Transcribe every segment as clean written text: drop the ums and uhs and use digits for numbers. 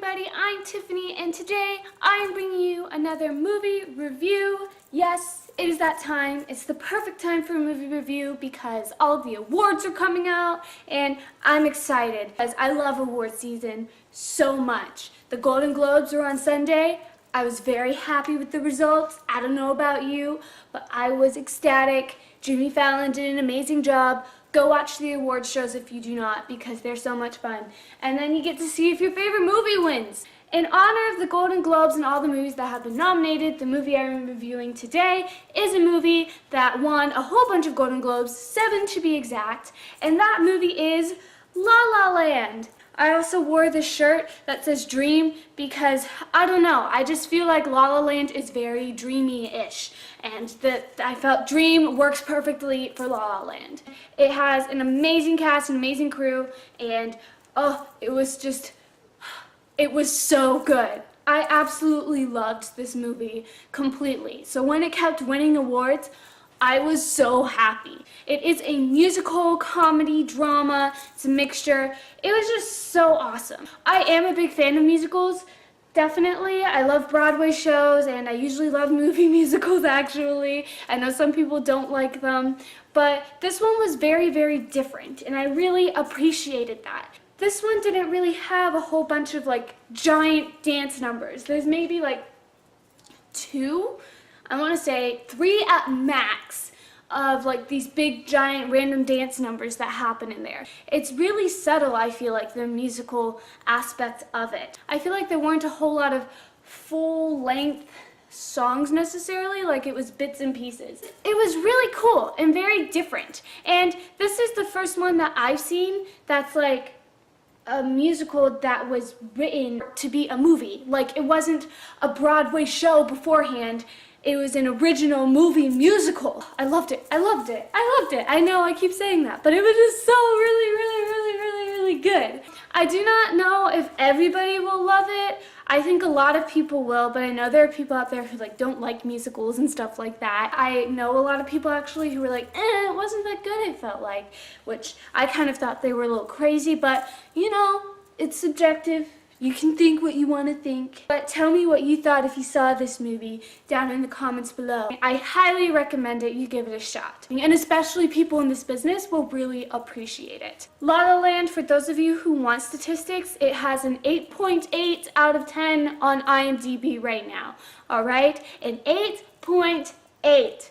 everybody, I'm Tiffany and today I'm bringing you another movie review. Yes, it is that time. It's the perfect time for a movie review because all of the awards are coming out and I'm excited because I love award season so much. The Golden Globes were on Sunday. I was very happy with the results. I don't know about you, but I was ecstatic. Jimmy Fallon did an amazing job. Go watch the award shows if you do not, because they're so much fun. And then you get to see if your favorite movie wins. In honor of the Golden Globes and all the movies that have been nominated, the movie I'm reviewing today is a movie that won a whole bunch of Golden Globes, 7 to be exact, and that movie is La La Land. I also wore this shirt that says Dream because, I don't know, I just feel like La La Land is very dreamy-ish, and I felt Dream works perfectly for La La Land. It has an amazing cast, an amazing crew, and it was so good. I absolutely loved this movie completely. So when it kept winning awards, I was so happy. It is a musical, comedy, drama, it's a mixture. It was just so awesome. I am a big fan of musicals, definitely. I love Broadway shows and I usually love movie musicals actually. I know some people don't like them, but this one was very, very different and I really appreciated that. This one didn't really have a whole bunch of like giant dance numbers. There's maybe like 2, I want to say 3 at max of like these big giant random dance numbers that happen in there. It's really subtle, I feel like, the musical aspect of it. I feel like there weren't a whole lot of full-length songs necessarily, like it was bits and pieces. It was really cool and very different. And this is the first one that I've seen that's like a musical that was written to be a movie. Like it wasn't a Broadway show beforehand. It was an original movie musical. I loved it. I loved it. I loved it. I know I keep saying that, but it was just so really good. I do not know if everybody will love it. I think a lot of people will, but I know there are people out there who like don't like musicals and stuff like that. I know a lot of people actually who were like, it wasn't that good, it felt like, which I kind of thought they were a little crazy, but you know, it's subjective. You can think what you want to think, but tell me what you thought if you saw this movie down in the comments below. I highly recommend it. You give it a shot. And especially people in this business will really appreciate it. La La Land, for those of you who want statistics, it has an 8.8 out of 10 on IMDb right now. Alright? An 8.8.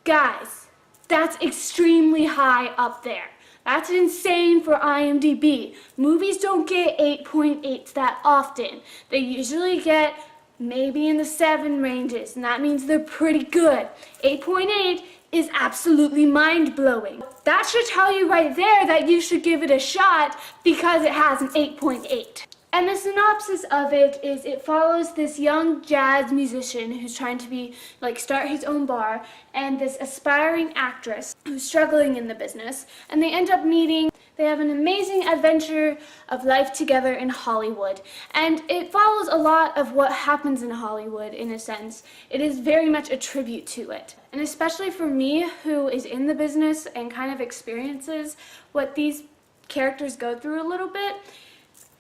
Guys, that's extremely high up there. That's insane for IMDb. Movies don't get 8.8s that often. They usually get maybe in the 7 ranges, and that means they're pretty good. 8.8 is absolutely mind-blowing. That should tell you right there that you should give it a shot because it has an 8.8. And the synopsis of it is it follows this young jazz musician who's trying to start his own bar, and this aspiring actress who's struggling in the business, and they end up meeting. They have an amazing adventure of life together in Hollywood, and it follows a lot of what happens in Hollywood in a sense. It is very much a tribute to it, and especially for me who is in the business and kind of experiences what these characters go through a little bit,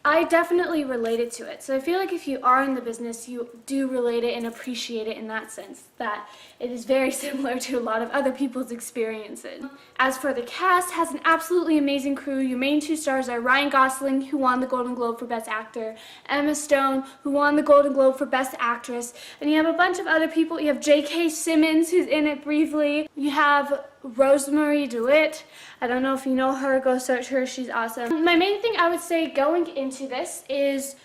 I definitely related to it. So I feel like if you are in the business, you do relate it and appreciate it in that sense, that it is very similar to a lot of other people's experiences. As for the cast, it has an absolutely amazing crew. Your main 2 stars are Ryan Gosling, who won the Golden Globe for Best Actor, Emma Stone, who won the Golden Globe for Best Actress, and you have a bunch of other people. You have J.K. Simmons, who's in it briefly. You have Rosemary DeWitt. I don't know if you know her, go search her, she's awesome. My main thing I would say going into this is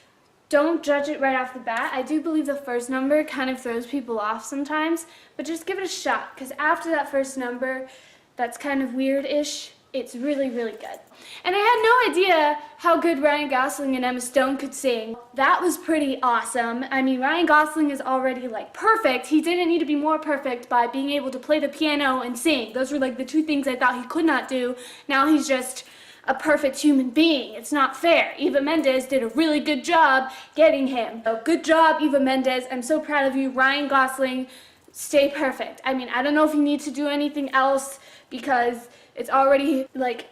don't judge it right off the bat. I do believe the first number kind of throws people off sometimes, but just give it a shot, because after that first number that's kind of weird-ish, it's really good. And I had no idea how good Ryan Gosling and Emma Stone could sing. That was pretty awesome. I mean, Ryan Gosling is already like perfect. He didn't need to be more perfect by being able to play the piano and sing. Those were like the 2 things I thought he could not do. Now he's just a perfect human being. It's not fair. Eva Mendes did a really good job getting him. So good job, Eva Mendes. I'm so proud of you. Ryan Gosling, stay perfect. I mean, I don't know if you need to do anything else because it's already like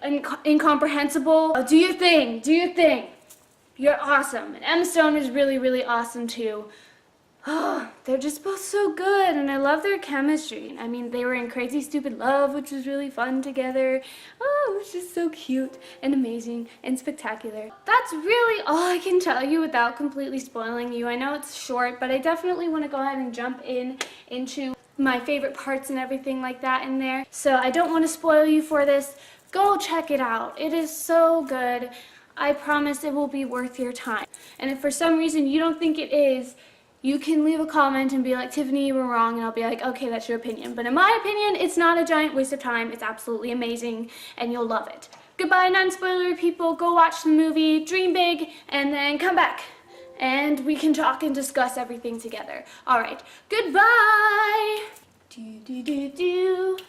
incomprehensible. Do your thing. Do your thing. you're awesome. And Emma Stone is really, really awesome too. Oh, they're just both so good, and I love their chemistry. I mean, they were in Crazy Stupid Love, which was really fun together. Oh, it was just so cute and amazing and spectacular. That's really all I can tell you without completely spoiling you. I know it's short, but I definitely want to go ahead and jump into my favorite parts and everything like that in there. So I don't want to spoil you for this. Go check it out. It is so good. I promise it will be worth your time. And if for some reason you don't think it is, you can leave a comment and be like, Tiffany, you were wrong, and I'll be like, okay, that's your opinion. But in my opinion, it's not a giant waste of time. It's absolutely amazing, and you'll love it. Goodbye, non-spoilery people. Go watch the movie, dream big, and then come back. And we can talk and discuss everything together. All right, goodbye. Do-do-do-do.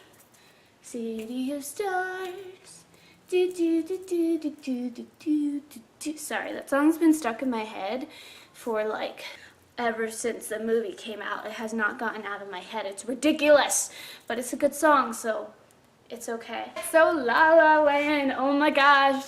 City of Stars. Do-do-do-do-do-do-do-do-do. Sorry, that song's been stuck in my head for like ever since the movie came out. It has not gotten out of my head. It's ridiculous, but it's a good song, so it's okay. So La La Land, oh my gosh.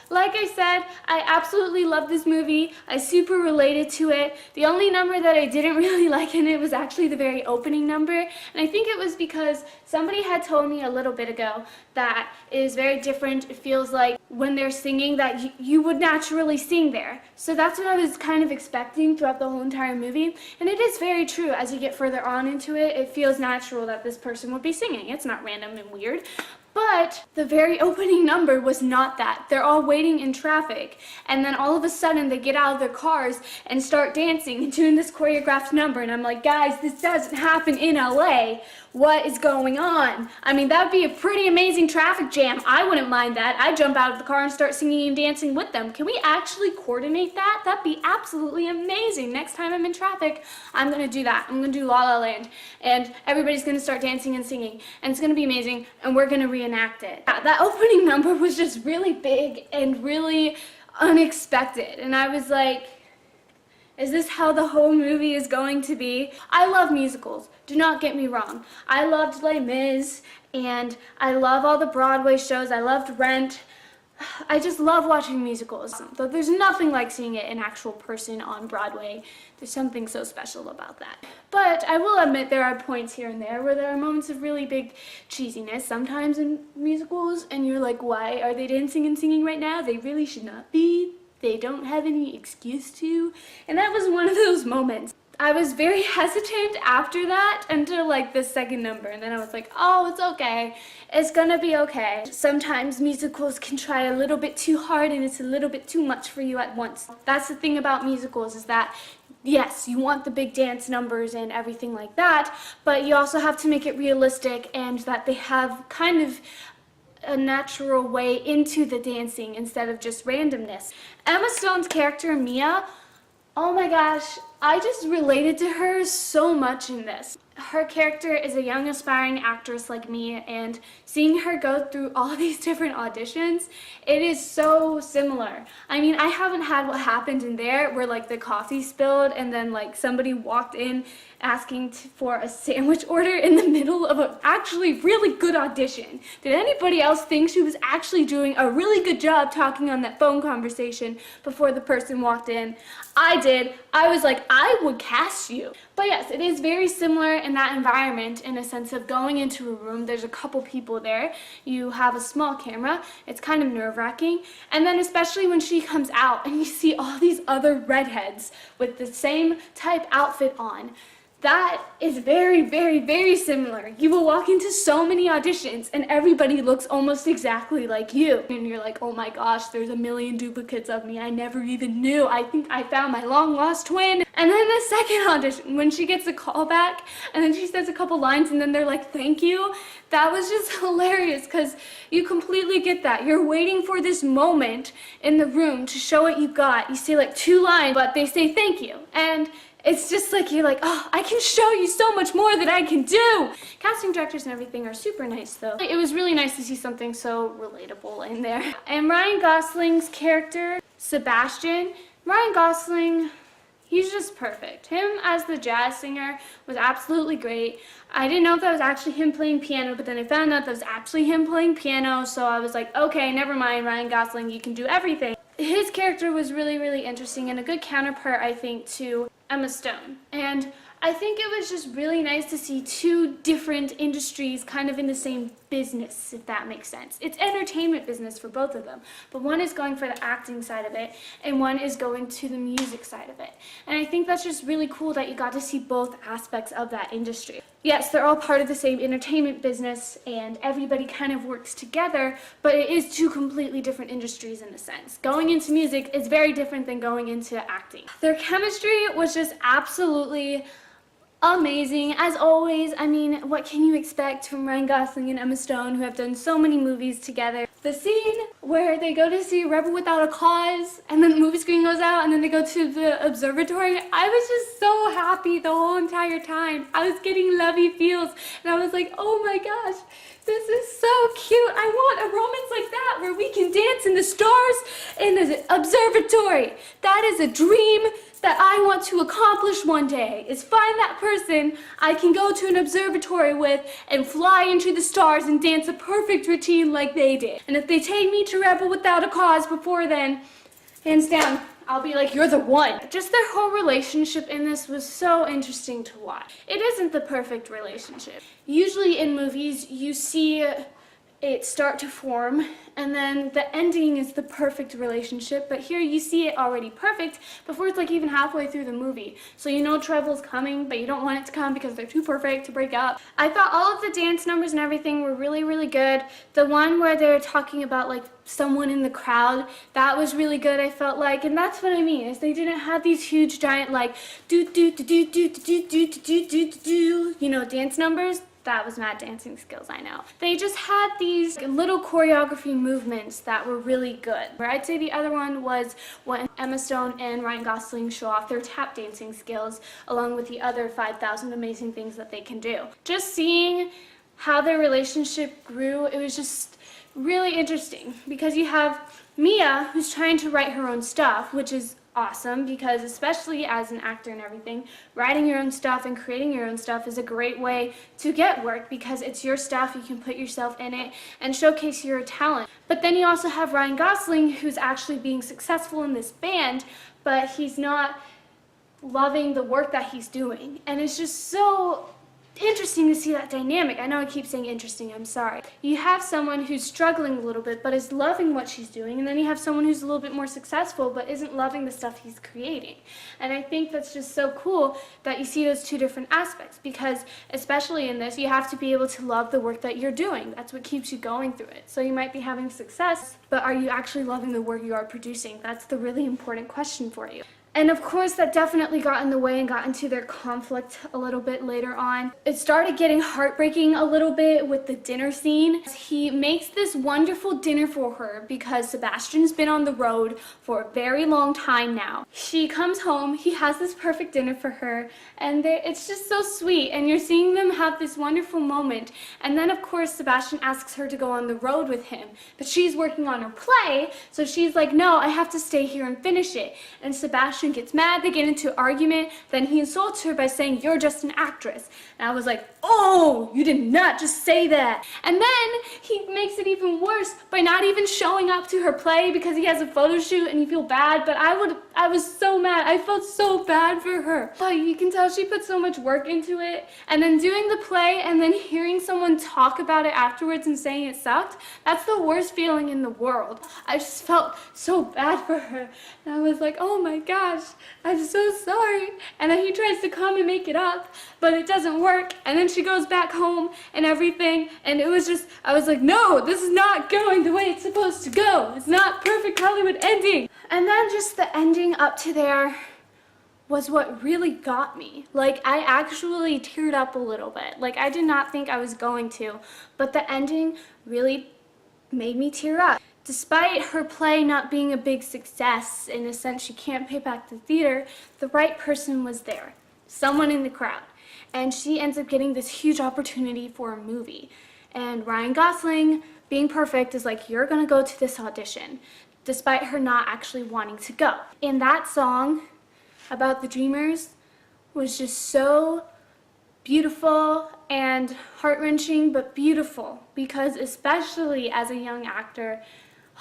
Like I said, I absolutely love this movie. I super related to it. The only number that I didn't really like in it was actually the very opening number, and I think it was because somebody had told me a little bit ago that it is very different. It feels like when they're singing that you would naturally sing there. So that's what I was kind of expecting throughout the whole entire movie, and it is very true. As you get further on into it, it feels natural that this person would be singing. It's not random and weird. But the very opening number was not that. They're all waiting in traffic, and then all of a sudden they get out of their cars and start dancing and doing this choreographed number, and I'm like, guys, this doesn't happen in LA. What is going on? I mean, that would be a pretty amazing traffic jam. I wouldn't mind that. I'd jump out of the car and start singing and dancing with them. Can we actually coordinate that? That'd be absolutely amazing. Next time I'm in traffic, I'm gonna do that. I'm gonna do La La Land, and everybody's gonna start dancing and singing, and it's gonna be amazing, and we're gonna reenact it. That opening number was just really big and really unexpected, and I was like, is this how the whole movie is going to be? I love musicals, do not get me wrong. I loved Les Mis, and I love all the Broadway shows. I loved Rent. I just love watching musicals. Though there's nothing like seeing it in actual person on Broadway. There's something so special about that. But I will admit there are points here and there where there are moments of really big cheesiness sometimes in musicals, and you're like, why are they dancing and singing right now? They really should not be. They don't have any excuse to. And that was one of those moments. I was very hesitant after that until like the second number, and then I was like, oh, it's okay. It's gonna be okay. Sometimes musicals can try a little bit too hard, and it's a little bit too much for you at once. That's the thing about musicals, is that yes, you want the big dance numbers and everything like that, but you also have to make it realistic, and that they have kind of a natural way into the dancing instead of just randomness. Emma Stone's character, Mia, oh my gosh, I just related to her so much in this. Her character is a young aspiring actress like me, and seeing her go through all these different auditions, it is so similar. I mean, I haven't had what happened in there where like the coffee spilled and then like somebody walked in asking for a sandwich order in the middle of an actually really good audition. Did anybody else think she was actually doing a really good job talking on that phone conversation before the person walked in? I did. I was like, I would cast you. But yes, it is very similar in that environment, in a sense of going into a room. There's a couple people there. You have a small camera. It's kind of nerve-wracking. And then especially when she comes out and you see all these other redheads with the same type outfit on. That is very, very, very similar. You will walk into so many auditions and everybody looks almost exactly like you. And you're like, oh my gosh, there's a million duplicates of me. I never even knew. I think I found my long lost twin. And then the second audition, when she gets a call back and then she says a couple lines and then they're like, thank you. That was just hilarious, because you completely get that. You're waiting for this moment in the room to show what you got. You say like 2 lines, but they say thank you. And it's just like, you're like, oh, I can show you so much more that I can do. Casting directors and everything are super nice, though. It was really nice to see something so relatable in there. And Ryan Gosling's character, Sebastian, Ryan Gosling, he's just perfect. Him as the jazz singer was absolutely great. I didn't know if that was actually him playing piano, but then I found out that was actually him playing piano, so I was like, okay, never mind, Ryan Gosling, you can do everything. his character was really, really interesting and a good counterpart, I think, to Emma Stone. And I think it was just really nice to see two different industries kind of in the same business, if that makes sense. It's entertainment business for both of them, but one is going for the acting side of it, and one is going to the music side of it. And I think that's just really cool that you got to see both aspects of that industry. Yes, they're all part of the same entertainment business, and everybody kind of works together, but it is two completely different industries in a sense. Going into music is very different than going into acting. Their chemistry was just absolutely amazing, as always. I mean, what can you expect from Ryan Gosling and Emma Stone, who have done so many movies together? The scene where they go to see Rebel Without a Cause, and then the movie screen goes out, and then they go to the observatory, I was just so happy the whole entire time. I was getting lovey feels, and I was like, oh my gosh, this is so cute. I want a romance like that where we can dance in the stars in the observatory. That is a dream that I want to accomplish one day, is find that person I can go to an observatory with and fly into the stars and dance a perfect routine like they did. And if they take me to Rebel Without a Cause before then, hands down, I'll be like, you're the one. Just their whole relationship in this was so interesting to watch. It isn't the perfect relationship. Usually in movies, you see it start to form, and then the ending is the perfect relationship, but here you see it already perfect before it's like even halfway through the movie. So you know trouble's coming, but you don't want it to come because they're too perfect to break up. I thought all of the dance numbers and everything were really, really good. The one where they're talking about like someone in the crowd, that was really good, I felt like, and that's what I mean, is they didn't have these huge giant like do do do do do do do do do do, you know, dance numbers. That was mad dancing skills, I know. They just had these little choreography movements that were really good. Where I'd say the other one was when Emma Stone and Ryan Gosling show off their tap dancing skills along with the other 5,000 amazing things that they can do. Just seeing how their relationship grew, it was just really interesting because you have Mia, who's trying to write her own stuff, which is awesome because especially as an actor and everything, writing your own stuff and creating your own stuff is a great way to get work because it's your stuff, you can put yourself in it and showcase your talent. But then you also have Ryan Gosling, who's actually being successful in this band, but he's not loving the work that he's doing. And it's just so interesting to see that dynamic. I know I keep saying interesting, I'm sorry. You have someone who's struggling a little bit but is loving what she's doing, and then you have someone who's a little bit more successful but isn't loving the stuff he's creating. And I think that's just so cool that you see those two different aspects because especially in this, you have to be able to love the work that you're doing. That's what keeps you going through it. So you might be having success, but are you actually loving the work you are producing? That's the really important question for you. And of course, that definitely got in the way and got into their conflict a little bit later on. It started getting heartbreaking a little bit with the dinner scene. He makes this wonderful dinner for her because Sebastian's been on the road for a very long time now. She comes home, he has this perfect dinner for her, and it's just so sweet. And you're seeing them have this wonderful moment. And then, of course, Sebastian asks her to go on the road with him. But she's working on her play, so she's like, no, I have to stay here and finish it. And Sebastian gets mad, they get into an argument, then he insults her by saying, you're just an actress. And I was like, oh, you did not just say that. And then he makes it even worse by not even showing up to her play because he has a photo shoot and you feel bad, but I was so mad. I felt so bad for her. Oh, you can tell she put so much work into it. And then doing the play and then hearing someone talk about it afterwards and saying it sucked, that's the worst feeling in the world. I just felt so bad for her. And I was like, oh my gosh, I'm so sorry. And then he tries to come and make it up, but it doesn't work. And then she goes back home and everything. And it was just, I was like, no, this is not going the way it's supposed to go. It's not perfect Hollywood ending. And then just the ending up to there was what really got me. Like, I actually teared up a little bit. Like, I did not think I was going to, but the ending really made me tear up. Despite her play not being a big success, in a sense she can't pay back the theater, the right person was there. Someone in the crowd. And she ends up getting this huge opportunity for a movie. And Ryan Gosling, being perfect, is like, you're gonna go to this audition, despite her not actually wanting to go. And that song about the Dreamers was just so beautiful and heart-wrenching, but beautiful, because especially as a young actor,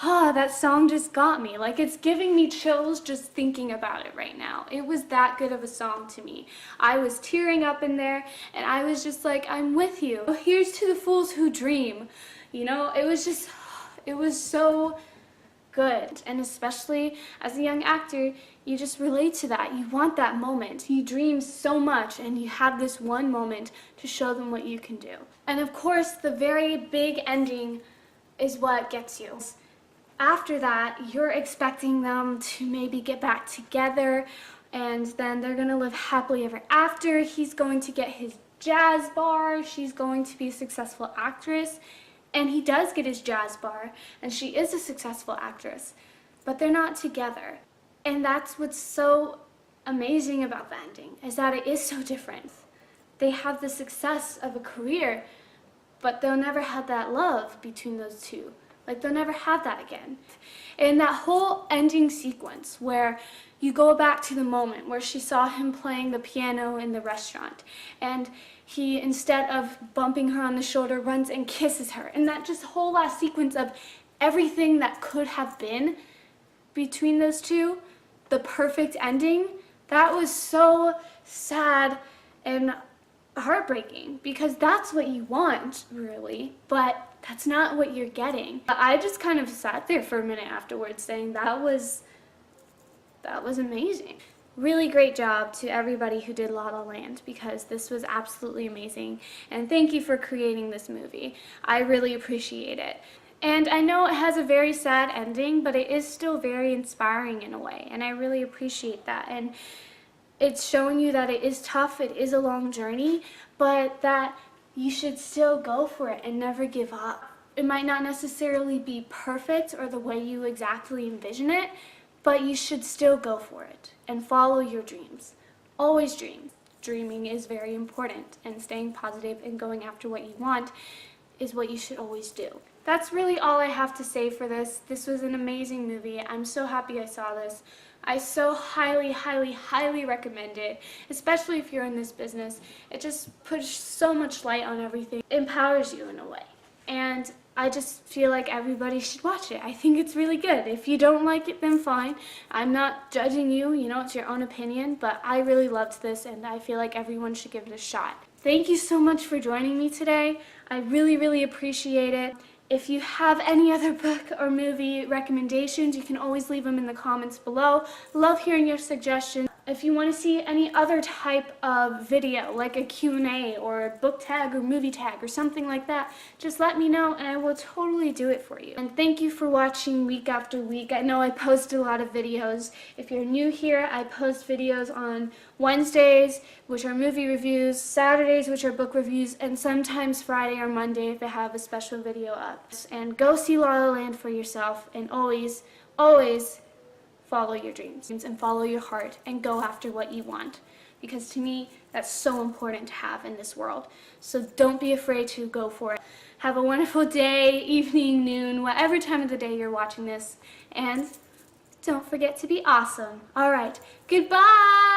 that song just got me. Like, it's giving me chills just thinking about it right now. It was that good of a song to me. I was tearing up in there, and I was just like, I'm with you. Here's to the fools who dream. You know, it was so good. And especially as a young actor, you just relate to that. You want that moment. You dream so much, and you have this one moment to show them what you can do. And of course, the very big ending is what gets you. After that, you're expecting them to maybe get back together, and then they're gonna live happily ever after. He's going to get his jazz bar, she's going to be a successful actress, and he does get his jazz bar, and she is a successful actress, but they're not together. And that's what's so amazing about the ending, is that it is so different. They have the success of a career, but they'll never have that love between those two. Like, they'll never have that again. And that whole ending sequence where you go back to the moment where she saw him playing the piano in the restaurant, and he, instead of bumping her on the shoulder, runs and kisses her. And that just whole last sequence of everything that could have been between those two, the perfect ending, that was so sad and heartbreaking, because that's what you want, really, but that's not what you're getting. I just kind of sat there for a minute afterwards saying that was amazing. Really great job to everybody who did La La Land, because this was absolutely amazing, and thank you for creating this movie. I really appreciate it. And I know it has a very sad ending, but it is still very inspiring in a way, and I really appreciate that. And it's showing you that it is tough, it is a long journey, but that you should still go for it and never give up. It might not necessarily be perfect or the way you exactly envision it, but you should still go for it and follow your dreams. Always dream. Dreaming is very important, and staying positive and going after what you want is what you should always do. That's really all I have to say for this. This was an amazing movie. I'm so happy I saw this. I so highly, highly, highly recommend it, especially if you're in this business. It just puts so much light on everything. It empowers you in a way. And I just feel like everybody should watch it. I think it's really good. If you don't like it, then fine. I'm not judging you, you know, it's your own opinion, but I really loved this, and I feel like everyone should give it a shot. Thank you so much for joining me today. I really, really appreciate it. If you have any other book or movie recommendations, you can always leave them in the comments below. Love hearing your suggestions. If you want to see any other type of video, like a Q&A or a book tag or movie tag or something like that, just let me know and I will totally do it for you. And thank you for watching week after week. I know I post a lot of videos. If you're new here, I post videos on Wednesdays, which are movie reviews, Saturdays, which are book reviews, and sometimes Friday or Monday if I have a special video up. And go see La La Land for yourself, and always, always follow your dreams and follow your heart and go after what you want, because to me that's so important to have in this world. So don't be afraid to go for it. Have a wonderful day, evening, noon, whatever time of the day you're watching this, and don't forget to be awesome. Alright, goodbye!